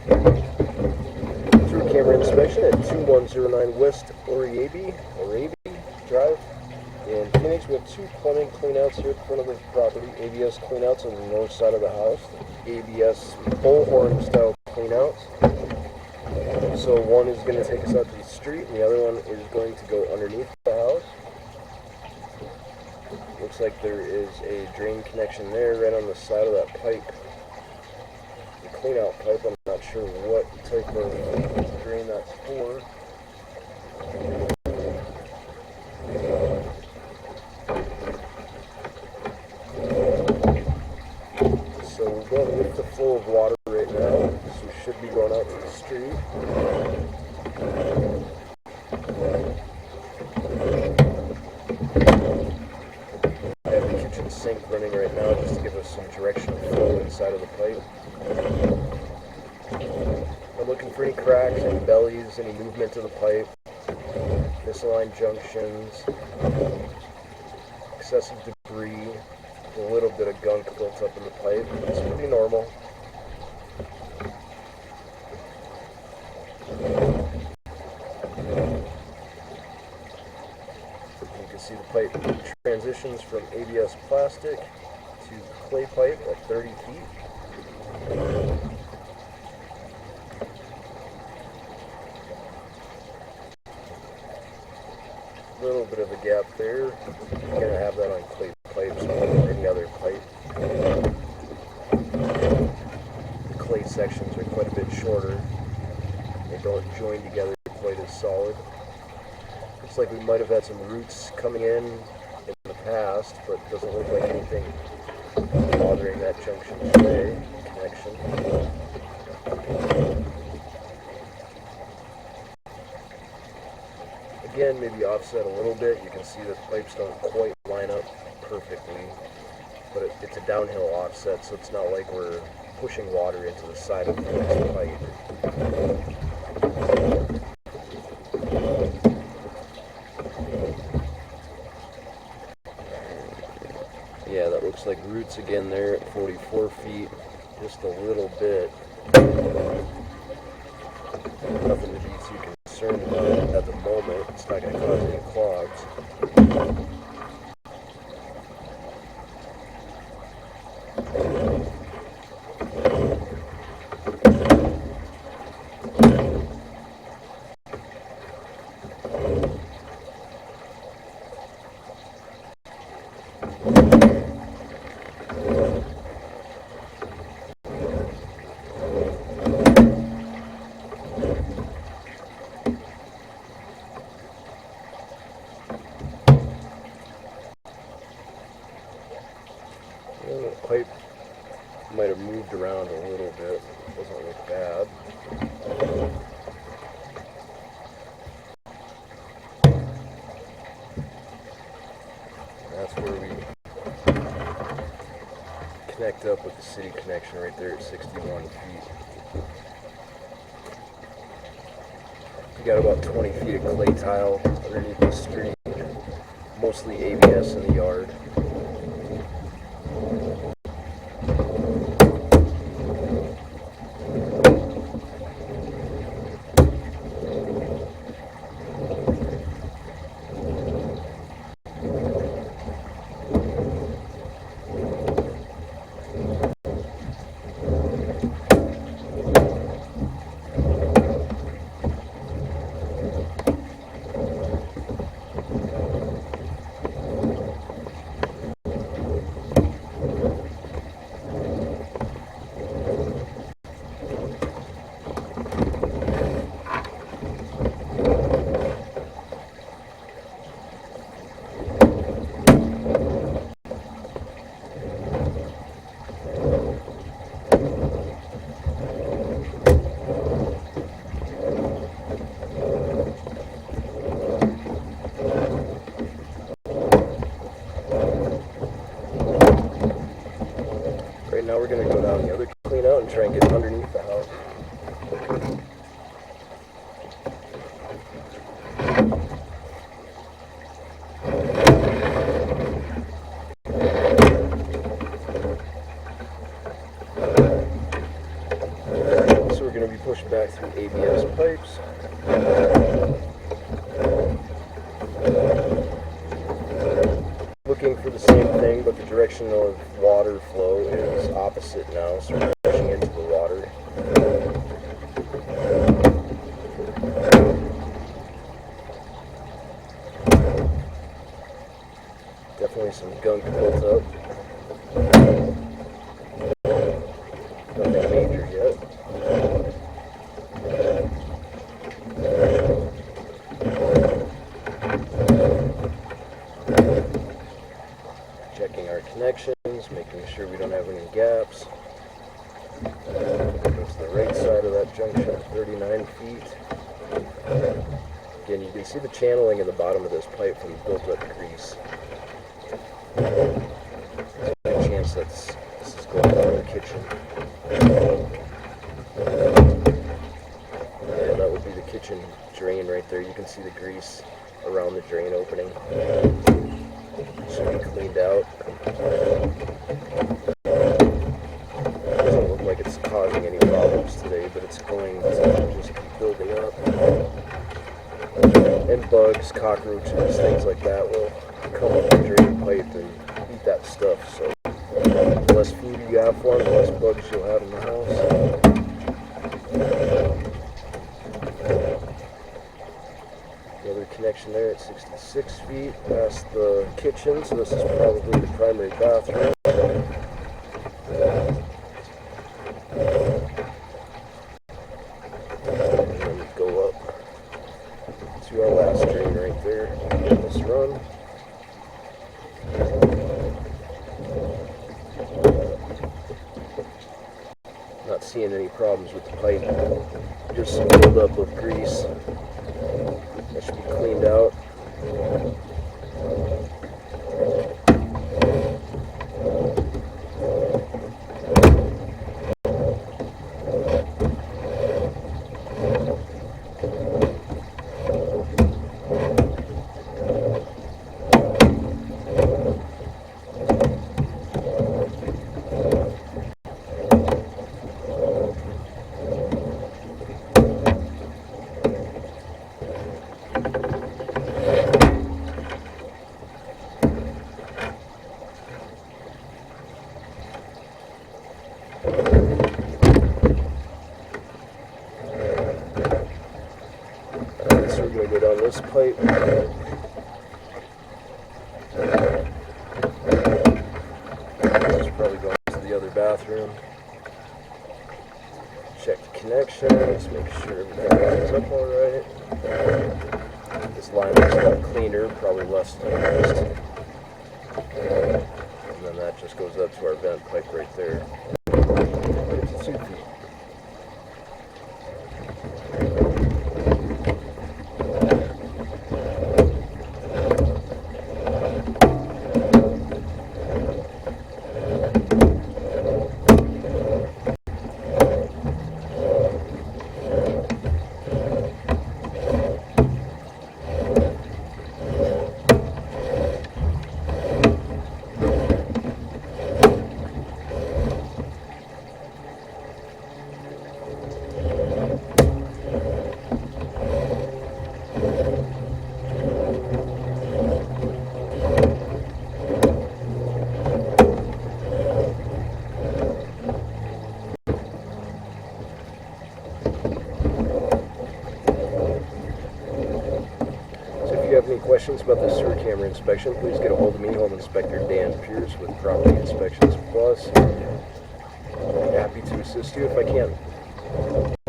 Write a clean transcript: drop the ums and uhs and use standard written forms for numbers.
Through camera inspection at 2109 West Oraibi Drive in Phoenix. We have two plumbing cleanouts here at the front of the property. ABS cleanouts on the north side of the house. ABS bullhorn-style cleanouts. So one is going to take us out to the street, and the other one is going to go underneath the house. Looks like there is a drain connection there right on the side of that pipe. The cleanout pipe, I'm not sure what type of drain that's for. So we're going with the flow of water right now, so we should be going out to the street. I have the kitchen sink running right now just to give us some direction of flow inside of the pipe. I'm looking for any cracks, any bellies, any movement to the pipe, misaligned junctions, excessive debris, a little bit of gunk built up in the pipe. It's pretty normal. You can see the pipe transitions from ABS plastic to clay pipe at 30 feet. Little bit of a gap there. You're going to have that on clay pipes more than any other pipe. The clay sections are quite a bit shorter. They don't join together quite as solid. Looks like we might have had some roots coming in the past, but it doesn't look like anything bothering that junction today, connection. Again, maybe offset a little bit. You can see the pipes don't quite line up perfectly, but it's a downhill offset, so it's not like we're pushing water into the side of the next pipe. Yeah, that looks like roots again there at 44 feet, just a little bit. Nothing to be too concerned about at the moment. It's not going to cause any clogs. The pipe might have moved around a little bit. It doesn't look bad. That's where we connect up with the city connection right there at 61 feet. You got about 20 feet of clay tile underneath the street, mostly ABS in the yard. So we're going to be pushing back through ABS pipes. Looking for the same thing, but the direction of water flow is opposite now, so we're pushing into the water. Definitely some gunk built up. Nothing major yet. Checking our connections, making sure we don't have any gaps. Go to the right side of that junction, 39 feet. Again, you can see the channeling at the bottom of this pipe from built up grease. There's a chance that this is going down the kitchen. Yeah, that would be the kitchen drain right there. You can see the grease around the drain opening. Should be cleaned out. Doesn't look like it's causing any problems today, but it's going to just keep building up. And bugs, cockroaches, things like that will come up the drain pipe and eat that stuff. So the less food you have for them, the less bugs you'll have in the house. Another connection there at 66 feet past the kitchen, so this is probably the primary bathroom. And then we go up to our last drain right there in this run. Not seeing any problems with the pipe, just some buildup of grease. That should be cleaned out. So we're going to go down this pipe. This is probably going to the other bathroom. Check the connections, make sure everything lines up alright. This line looks a lot cleaner, probably less used. And then that just goes up to our vent pipe right there. 52 feet. Any questions about the sewer camera inspection, please get a hold of me, Home Inspector Dan Pierce with Property Inspections Plus. Happy to assist you if I can.